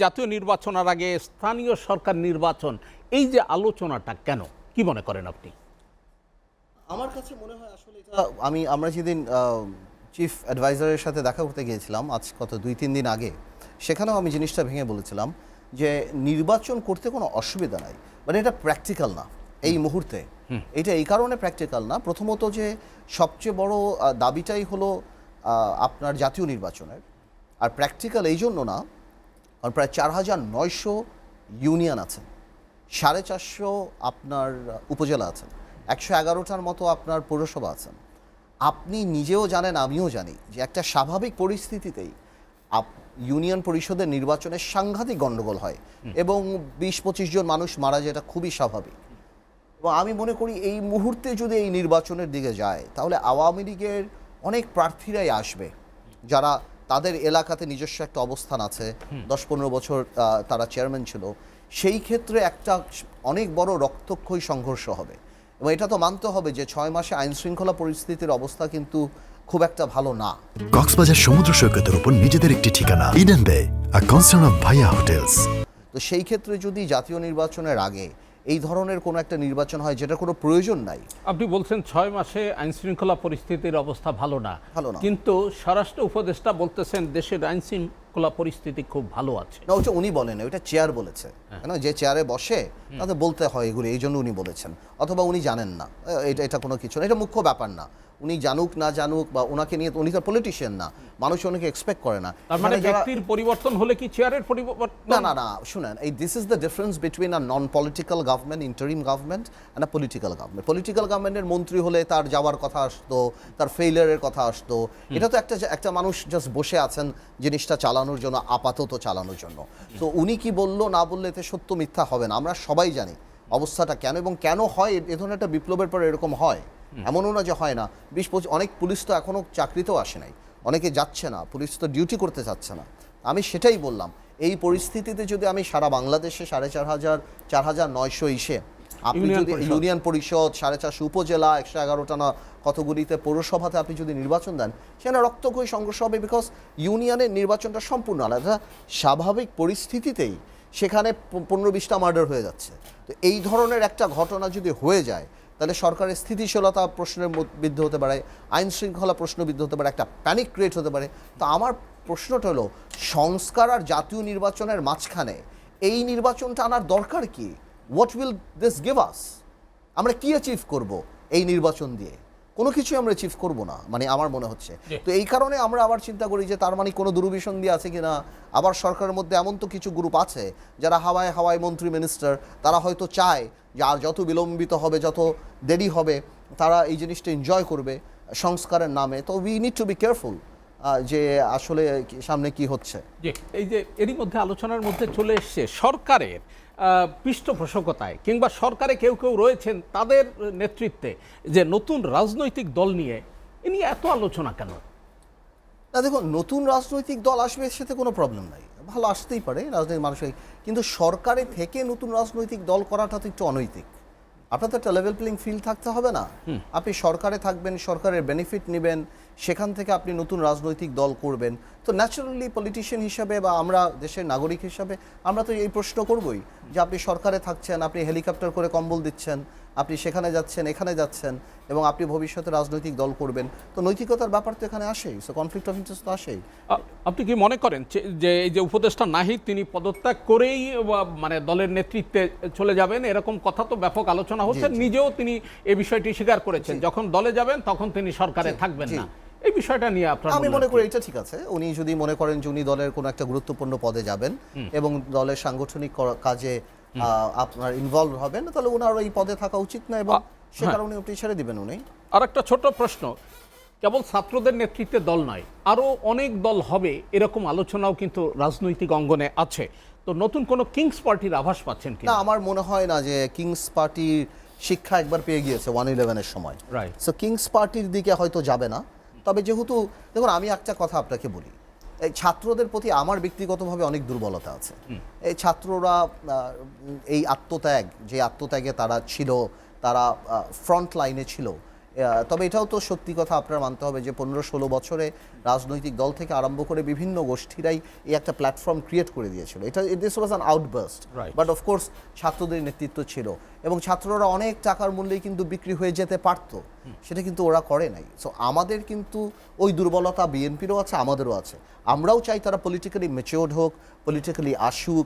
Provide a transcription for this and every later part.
জাতীয় নির্বাচনের আগে স্থানীয় সরকার নির্বাচন, এই যে আলোচনাটা কেন, কি মনে করেন আপনি? আমার কাছে মনে হয় আসলে এটা আমরা যেদিন চিফ অ্যাডভাইজারের সাথে দেখা করতে গিয়েছিলাম আজ কত 2-3 দিন আগে, সেখানেও আমি জিনিসটা ভেঙে বলেছিলাম যে নির্বাচন করতে কোনো অসুবিধা নাই, মানে এটা প্র্যাকটিক্যাল না এই মুহূর্তে। এটা এই কারণে প্র্যাকটিক্যাল না, প্রথমত যে সবচেয়ে বড় দাবিটাই হলো আপনার জাতীয় নির্বাচনের, আর প্র্যাকটিক্যাল এই জন্য না কারণ প্রায় 4,900 ইউনিয়ন আছে, 450 আপনার উপজেলা আছেন, 111টার মতো আপনার পৌরসভা আছেন। আপনি নিজেও জানেন, আমিও জানি যে একটা স্বাভাবিক পরিস্থিতিতেই ইউনিয়ন পরিষদের নির্বাচনে সাংঘাতিক গণ্ডগোল হয় এবং 20-25 জন মানুষ মারা যায়, এটা খুবই স্বাভাবিক। এবং আমি মনে করি এই মুহূর্তে যদি এই নির্বাচনের দিকে যায় তাহলে আওয়ামী লীগের অনেক প্রার্থীরাই আসবে যারা তাদের এলাকাতে নিজস্ব একটা অবস্থান আছে, 10-15 বছর তারা চেয়ারম্যান ছিল, সেই ক্ষেত্রে একটা অনেক বড় রক্তক্ষয়ী সংঘর্ষ হবে। এবং এটা তো মানতে হবে যে 6 মাসে আইন শৃঙ্খলা পরিস্থিতির অবস্থা কিন্তু খুব একটা ভালো না। কক্সবাজার সমুদ্র সৈকতের উপর নিজেদের একটি ঠিকানা, ইডেন বে, আ কনসার্ন অফ ভাইয়া হোটেলস। তো সেই ক্ষেত্রে যদি জাতীয় নির্বাচনের আগে এই ধরনের কোনো একটা নির্বাচন হয় যেটা কোনো প্রয়োজন নাই। আপনি বলছেন 6 মাসে আইন শৃঙ্খলা পরিস্থিতির অবস্থা ভালো না, কিন্তু স্বরাষ্ট্র উপদেষ্টা বলতেছেন দেশের আইন শৃঙ্খলা পরিস্থিতি খুব ভালো আছে। না, ওটা উনি বলেন, ওটা চেয়ার বলেছে, না যে চেয়ারে বসে তাদের বলতে হয় এগুলো, এই জন্য উনি বলেছেন, অথবা উনি জানেন না, এটা কোনো কিছু না, এটা মুখ্য ব্যাপার না। উনি জানুক না জানুক বা ওনাকে নিয়ে, উনি তো পলিটিশিয়ান না, মানুষ ওনাকে এক্সপেক্ট করে না। তার মানে ব্যক্তির পরিবর্তন হলে কি চেয়ারের পরিবর্তন? না না না, শুনেন, this is the difference between a non political government, interim government and a political government. Political গভর্নমেন্টের মন্ত্রী হলে তার যাওয়ার কথা আসতো, তার ফেইলিয়ারের কথা আসতো। এটা তো একটা মানুষ জাস্ট বসে আছেন জিনিসটা চালানোর জন্য, আপাতত চালানোর জন্য। তো উনি কি বললো না বললে এতে সত্য মিথ্যা হবে না, আমরা সবাই জানি অবস্থাটা কেন এবং কেন হয়। এ ধরনের একটা বিপ্লবের পর এরকম হয়, এমনও না যে হয় না। 20-25 অনেক পুলিশ তো এখনও চাকরিতেও আসে নাই, অনেকে যাচ্ছে না, পুলিশ তো ডিউটি করতে চাচ্ছে না। আমি সেটাই বললাম, এই পরিস্থিতিতে যদি আমি সারা বাংলাদেশে 4,900 ইসে আপনি যদি ইউনিয়ন পরিষদ, 450 উপজেলা, 111টা না কতগুলিতে পৌরসভাতে আপনি যদি নির্বাচন দেন, সেখানে রক্তক্ষয়ী সংঘর্ষ হবে। বিকজ ইউনিয়নের নির্বাচনটা সম্পূর্ণ আলাদা। স্বাভাবিক পরিস্থিতিতেই সেখানে 15-20টা মার্ডার হয়ে যাচ্ছে। তো এই ধরনের একটা ঘটনা যদি হয়ে যায় তাহলে সরকারের স্থিতিশীলতা প্রশ্নের বিদ্ধ হতে পারে, আইন শৃঙ্খলা প্রশ্নবিদ্ধ হতে পারে, একটা প্যানিক ক্রিয়েট হতে পারে। তো আমার প্রশ্নটা হলো, সংস্কার আর জাতীয় নির্বাচনের মাঝখানে এই নির্বাচনটা আনার দরকার কি? What will this give us? আমরা কি অ্যাচিভ করব এই নির্বাচন দিয়ে? কোনো কিছুই আমরা অ্যাচিভ করবো না, মানে আমার মনে হচ্ছে। তো এই কারণে আমরা আবার চিন্তা করি যে তার মানে কোনো দুরভিসন্ধি দিয়ে আছে কিনা। আবার সরকারের মধ্যে এমন তো কিছু গ্রুপ আছে যারা হাওয়ায় হাওয়ায় মন্ত্রী মিনিস্টার, তারা হয়তো চায় যে আর যত বিলম্বিত হবে, যত দেরি হবে, তারা এই জিনিসটা এনজয় করবে সংস্কারের নামে। তো we need to be careful যে আসলে সামনে কি হচ্ছে। এই যে এরই মধ্যে আলোচনার মধ্যে চলে এসছে সরকারের পৃষ্ঠপোষকতায় কিংবা সরকারে কেউ কেউ রয়েছেন তাদের নেতৃত্বে যে নতুন রাজনৈতিক দল নিয়ে, এ নিয়ে এত আলোচনা কেন? না দেখুন, নতুন রাজনৈতিক দল আসবে, এর সাথে কোনো প্রবলেম নাই, ভালো আসতেই পারে রাজনৈতিক মানুষের, কিন্তু সরকারে থেকে নতুন রাজনৈতিক দল করাটা তো একটু অনৈতিক। আপনার তো একটা লেভেল প্লেইং ফিল্ড থাকতে হবে না? আপনি সরকারে থাকবেন, সরকারের বেনিফিট নেবেন, সেখান থেকে আপনি নতুন রাজনৈতিক দল করবেন। তো ন্যাচারালি পলিটিশিয়ান হিসাবে বা আমরা দেশের নাগরিক হিসাবে আমরা তো এই প্রশ্ন করবই যে আপনি সরকারে থাকছেন, আপনি হেলিকপ্টার করে কম্বল দিচ্ছেন, আপনি সেখানে যাচ্ছেন, এখানে যাচ্ছেন, এবং আপনি ভবিষ্যতে রাজনৈতিক দল করবেন, তো নৈতিকতার ব্যাপার তো এখানে আসেই, সো কনফ্লিক্ট অফ ইন্টারেস্ট তো আসেই। আপনি কি মনে করেন যে এই যে উপদেষ্টা নাহিদ, তিনি পদত্যাগ করেই মানে দলের নেতৃত্বে চলে যাবেন, এরকম কথা তো ব্যাপক আলোচনা হচ্ছে, নিজেও তিনি এই বিষয়টি স্বীকার করেছেন, যখন দলে যাবেন তখন তিনি সরকারে থাকবেন না। এই বিষয়টা নিয়ে আপনার? আমি মনে করি এটা ঠিক আছে। উনি যদি মনে করেন যে উনি দলের কোনো একটা গুরুত্বপূর্ণ পদে যাবেন এবং দলের সাংগঠনিক কাজে আপনার ইনভলভ হবেন, তাহলে ওনার এই পদে থাকা উচিত না, এবং সে কারণে উনি ছেড়ে দিবেন। উনি আর একটা ছোট প্রশ্ন, কেবল ছাত্রদের নেতৃত্বে দল নয়, আরও অনেক দল হবে এরকম আলোচনাও কিন্তু রাজনৈতিক অঙ্গনে আছে। তো নতুন কোনো কিংস পার্টির আভাস পাচ্ছেন কি? না, আমার মনে হয় না যে কিংস পার্টির শিক্ষা একবার পেয়ে গিয়েছে 111-এর সময়, সো কিংস পার্টির দিকে হয়তো যাবে না। তবে যেহেতু দেখুন, আমি একটা কথা আপনাকে বলি, এই ছাত্রদের প্রতি আমার ব্যক্তিগতভাবে অনেক দুর্বলতা আছে। এই ছাত্ররা এই যে আত্মত্যাগে তারা ছিল, তারা ফ্রন্ট লাইনে ছিল। তবে এটাও তো সত্যি কথা আপনার মানতে হবে যে 15-16 বছরে রাজনৈতিক দল থেকে আরম্ভ করে বিভিন্ন গোষ্ঠীরাই এই একটা প্ল্যাটফর্ম ক্রিয়েট করে দিয়েছিল। এটা this was an outburst, Right. But of course ছাত্রদের নেতৃত্ব ছিল এবং ছাত্ররা অনেক টাকার মূল্যেই কিন্তু বিক্রি হয়ে যেতে পারতো, সেটা কিন্তু ওরা করে নাই। সো আমাদের কিন্তু ওই দুর্বলতা বিএনপিরও আছে, আমাদেরও আছে। আমরাও চাই তারা পলিটিক্যালি ম্যাচিওর্ড হোক, পলিটিক্যালি আসুক,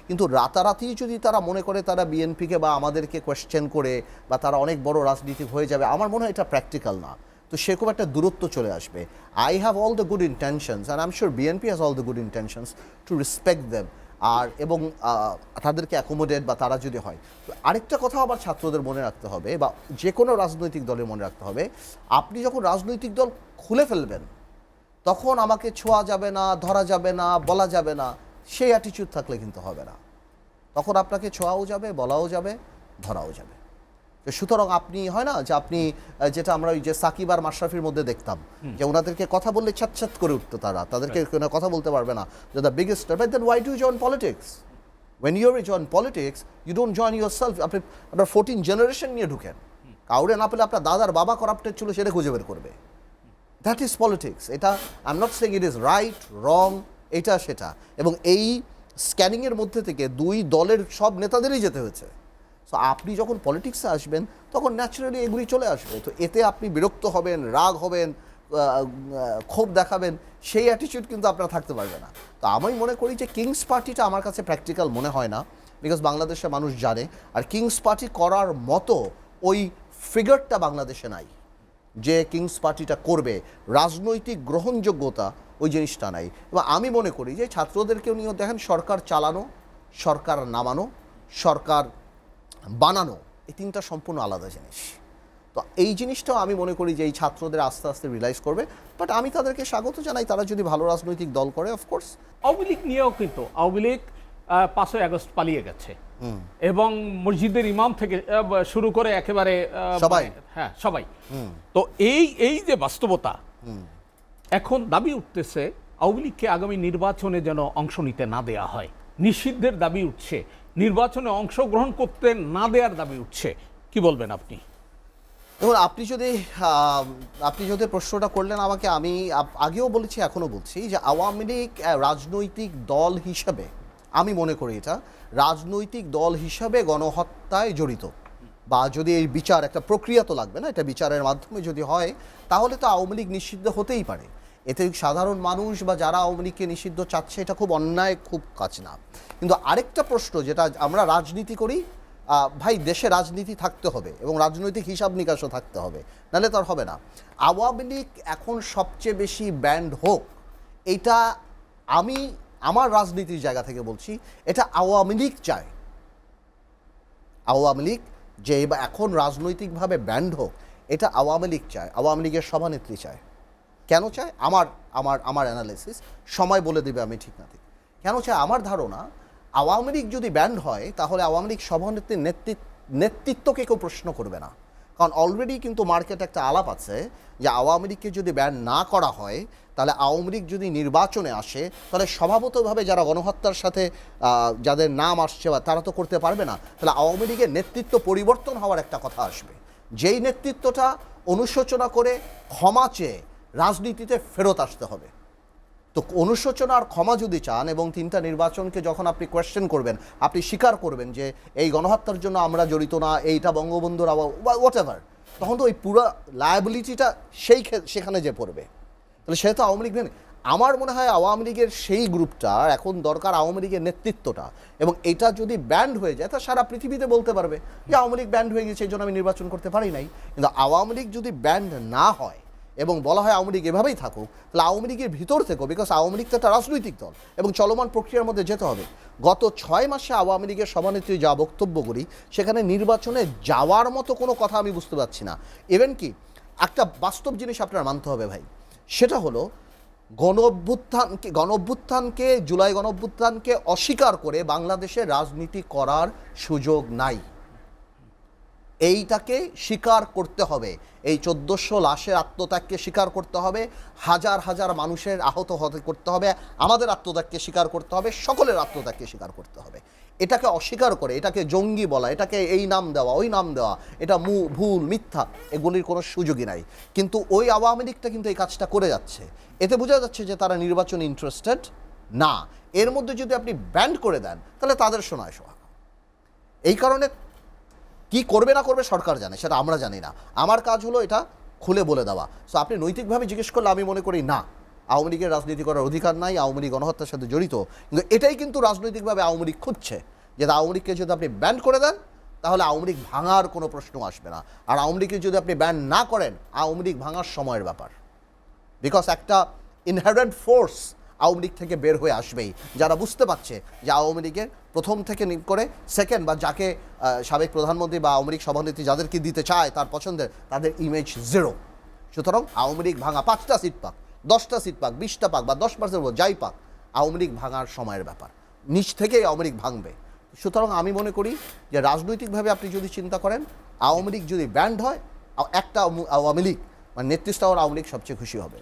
কিন্তু রাতারাতি যদি তারা মনে করে তারা বিএনপিকে বা আমাদেরকে কোয়েশ্চেন করে বা তারা অনেক বড় রাজনীতিক হয়ে যাবে, আমার মনে হয় এটা প্র্যাকটিক্যাল না। তো সেরকম একটা দূরত্ব চলে আসবে। I have all the good intentions and I am sure BNP has all the good intentions to respect them, আর এবং তাদেরকে অ্যাকোমোডেট বা তারা যদি হয়। তো আরেকটা কথা আবার ছাত্রদের মনে রাখতে হবে বা যে কোনো রাজনৈতিক দলের মনে রাখতে হবে, আপনি যখন রাজনৈতিক দল খুলে ফেলবেন তখন আমাকে ছোঁয়া যাবে না, ধরা যাবে না, বলা যাবে না, সেই অ্যাটিটিউড থাকলে কিন্তু হবে না। তখন আপনাকে ছোঁয়াও যাবে, বলাও যাবে, ধরাও যাবে। তো সুতরাং আপনি হয় না যে আপনি যেটা আমরা ওই যে সাকিব আর মাশরাফির মধ্যে দেখতাম যে ওনাদেরকে কথা বললে ছ্যাঁত করে উঠতো, তাদেরকে কোনো কথা বলতে পারবে না, যে the biggest star. But then why do join politics? When you join politics you don't join yourself. আপনি আপনার 14 জেনারেশন নিয়ে ঢুকেন, কাউরে না পেলে আপনার দাদার বাবা করাপ্টেড ছিল সেটা খুঁজে বের করবে। That is politics. এটা I am not saying it is right wrong, এটা সেটা। এবং এই স্ক্যানিংয়ের মধ্যে থেকে দুই দলের সব নেতাদেরই যেতে হয়েছে। সো আপনি যখন পলিটিক্সে আসবেন তখন ন্যাচারালি এগুলি চলে আসবে। তো এতে আপনি বিরক্ত হবেন, রাগ হবেন, ক্ষোভ দেখাবেন, সেই অ্যাটিটিউড কিন্তু আপনার থাকতে পারবে না। তো আমি মনে করি যে কিংস পার্টিটা আমার কাছে প্র্যাকটিক্যাল মনে হয় না, বিকজ বাংলাদেশের মানুষ জানে আর কিংস পার্টি করার মতো ওই ফিগারটা বাংলাদেশে নাই যে কিংস পার্টিটা করবে। রাজনৈতিক গ্রহণযোগ্যতা ওই জিনিসটা নাই। এবং আমি মনে করি যে ছাত্রদেরকেও নিয়েও দেখেন, সরকার চালানো, সরকার নামানো, সরকার বানানো, এই তিনটা সম্পূর্ণ আলাদা জিনিস। তো এই জিনিসটাও আমি মনে করি যে এই ছাত্রদের আস্তে আস্তে রিয়েলাইজ করবে। বাট আমি তাদেরকে স্বাগত জানাই, তারা যদি ভালো রাজনৈতিক দল করে অফকোর্স। আওয়ামী লীগ নিয়েও কিন্তু আওয়ামী লীগ 5ই আগস্ট পালিয়ে গেছে এবং মসজিদের ইমাম থেকে শুরু করে একেবারে সবাই। হ্যাঁ সবাই। তো এই যে বাস্তবতা, এখন দাবি উঠতেছে আওয়ামী লীগকে আগামী নির্বাচনে যেন অংশ নিতে না দেয়া হয়, নিষিদ্ধের দাবি উঠছে, নির্বাচনে অংশগ্রহণ করতে না দেওয়ার দাবি উঠছে। কি বলবেন আপনি? দেখুন, আপনি যদি প্রশ্নটা করলেন আমাকে, আমি আগেও বলেছি এখনও বলছি যে আওয়ামী লীগ রাজনৈতিক দল হিসাবে, আমি মনে করি এটা রাজনৈতিক দল হিসাবে গণহত্যায় জড়িত, বা যদি এই বিচার, একটা প্রক্রিয়া তো লাগবে না, এটা বিচারের মাধ্যমে যদি হয় তাহলে তো আওয়ামী লীগ নিষিদ্ধ হতেই পারে। এতে সাধারণ মানুষ বা যারা আওয়ামী লীগকে নিষিদ্ধ চাচ্ছে এটা খুব অন্যায়, খুব কাজ না। কিন্তু আরেকটা প্রশ্ন, যেটা আমরা রাজনীতি করি ভাই, দেশে রাজনীতি থাকতে হবে এবং রাজনৈতিক হিসাব নিকাশও থাকতে হবে, নাহলে তো আর হবে না। আওয়ামী লীগ এখন সবচেয়ে বেশি ব্যান্ড হোক, এটা আমি আমার রাজনীতির জায়গা থেকে বলছি, এটা আওয়ামী লীগ চায়। আওয়ামী লীগ যে এখন রাজনৈতিকভাবে ব্যান্ড হোক, এটা আওয়ামী লীগ চায়, আওয়ামী লীগের সভানেত্রী চায়। কেন চায়? আমার অ্যানালাইসিস, সময় বলে দেবে আমি ঠিক না ঠিক কেন চায়। আমার ধারণা, আওয়ামী লীগ যদি ব্যান্ড হয় তাহলে আওয়ামী লীগ সভানেত্রীর নেতৃত্বকে কেউ প্রশ্ন করবে না। কারণ অলরেডি কিন্তু মার্কেটে একটা আলাপ আছে যে আওয়ামী লীগকে যদি ব্যান্ড না করা হয় তাহলে আওয়ামী লীগ যদি নির্বাচনে আসে তাহলে স্বভাবতভাবে যারা গণহত্যার সাথে যাদের নাম আসছে বা তারা তো করতে পারবে না, তাহলে আওয়ামী লীগের নেতৃত্ব পরিবর্তন হওয়ার একটা কথা আসবে, যেই নেতৃত্বটা অনুশোচনা করে ক্ষমা চেয়ে রাজনীতিতে ফেরত আসতে হবে। তো অনুশোচনা আর ক্ষমা যদি চান এবং 3টা নির্বাচনকে যখন আপনি কোয়েশ্চেন করবেন, আপনি স্বীকার করবেন যে এই গণহত্যার জন্য আমরা জড়িত না, এইটা বঙ্গবন্ধুর হোয়াট এভার, তখন তো ওই পুরো লায়াবিলিটিটা সেখানে যে পড়বে, তাহলে সেটা তো আওয়ামী লীগ নেই। আমার মনে হয় আওয়ামী লীগের সেই গ্রুপটা এখন দরকার, আওয়ামী লীগের নেতৃত্বটা। এবং এটা যদি ব্যান্ড হয়ে যায় তা সারা পৃথিবীতে বলতে পারবে যে আওয়ামী লীগ ব্যান্ড হয়ে গেছে, এই জন্য আমি নির্বাচন করতে পারি নাই। কিন্তু আওয়ামী লীগ যদি ব্যান্ড না হয় এবং বলা হয় আওয়ামী লীগ এভাবেই থাকুক, তাহলে আওয়ামী লীগের ভিতর থেকেও, বিকজ আওয়ামী লীগ তো একটা রাজনৈতিক দল এবং চলমান প্রক্রিয়ার মধ্যে যেতে হবে। গত 6 মাসে আওয়ামী লীগের সভানেত্রী যা বক্তব্যগুলি, সেখানে নির্বাচনে যাওয়ার মতো কোনো কথা আমি বুঝতে পারছি না। ইভেন কি একটা বাস্তব জিনিস আপনার মানতে হবে ভাই, সেটা হলো গণঅভ্যুত্থানকে জুলাই গণঅভ্যুত্থানকে অস্বীকার করে বাংলাদেশে রাজনীতি করার সুযোগ নাই। এইটাকে স্বীকার করতে হবে, এই 1400 লাশের আত্মত্যাগকে স্বীকার করতে হবে, হাজার হাজার মানুষের আহত হতে করতে হবে, আমাদের আত্মত্যাগকে স্বীকার করতে হবে, সকলের আত্মত্যাগকে স্বীকার করতে হবে। এটাকে অস্বীকার করে, এটাকে জঙ্গি বলা, এটাকে এই নাম দেওয়া ওই নাম দেওয়া, এটা ভুল মিথ্যা, এগুলির কোনো সুযোগই নাই। কিন্তু ওই আওয়ামী লীগটা কিন্তু এই কাজটা করে যাচ্ছে। এতে বোঝা যাচ্ছে যে তারা নির্বাচনে ইন্টারেস্টেড না। এর মধ্যে যদি আপনি ব্যান্ড করে দেন তাহলে তাদের শোনায় সোহাগ। এই কারণে কি করবে না করবে সরকার জানে, সেটা আমরা জানি না। আমার কাজ হলো এটা খুলে বলে দেওয়া। সো আপনি নৈতিকভাবে জিজ্ঞেস করলে আমি মনে করি না, আওয়ামী লীগের রাজনীতি করার অধিকার নাই, আওয়ামী লীগ গণহত্যার সাথে জড়িত। কিন্তু এটাই কিন্তু রাজনৈতিকভাবে আওয়ামী লীগ খুঁজছে, যে আওয়ামী লীগকে যদি আপনি ব্যান করে দেন তাহলে আওয়ামী লীগ ভাঙার কোনো প্রশ্ন আসবে না। আর আওয়ামী লীগকে যদি আপনি ব্যান না করেন, আওয়ামী লীগ ভাঙার সময়ের ব্যাপার। বিকজ একটা ইনহারেন্ট ফোর্স আওয়ামী লীগ থেকে বের হয়ে আসবেই, যারা বুঝতে পারছে যে আওয়ামী লীগের প্রথম থেকে করে সেকেন্ড বা যাকে সাবেক প্রধানমন্ত্রী বা আওয়ামী লীগ সভানেত্রী যাদেরকে দিতে চায় তার পছন্দের, তাদের ইমেজ জিরো। সুতরাং আওয়ামী লীগ ভাঙা 5টা সিট পাক, 10টা সিট পাক, 20টা পাক বা 10% যাই পাক, আওয়ামী লীগ ভাঙার সময়ের ব্যাপার। নিচ থেকেই আওয়ামী লীগ ভাঙবে। সুতরাং আমি মনে করি যে রাজনৈতিকভাবে আপনি যদি চিন্তা করেন, আওয়ামী লীগ যদি ব্যান্ড হয়, একটা আওয়ামী লীগ মানে নেতৃত্ব আওয়ামী লীগ সবচেয়ে খুশি হবে।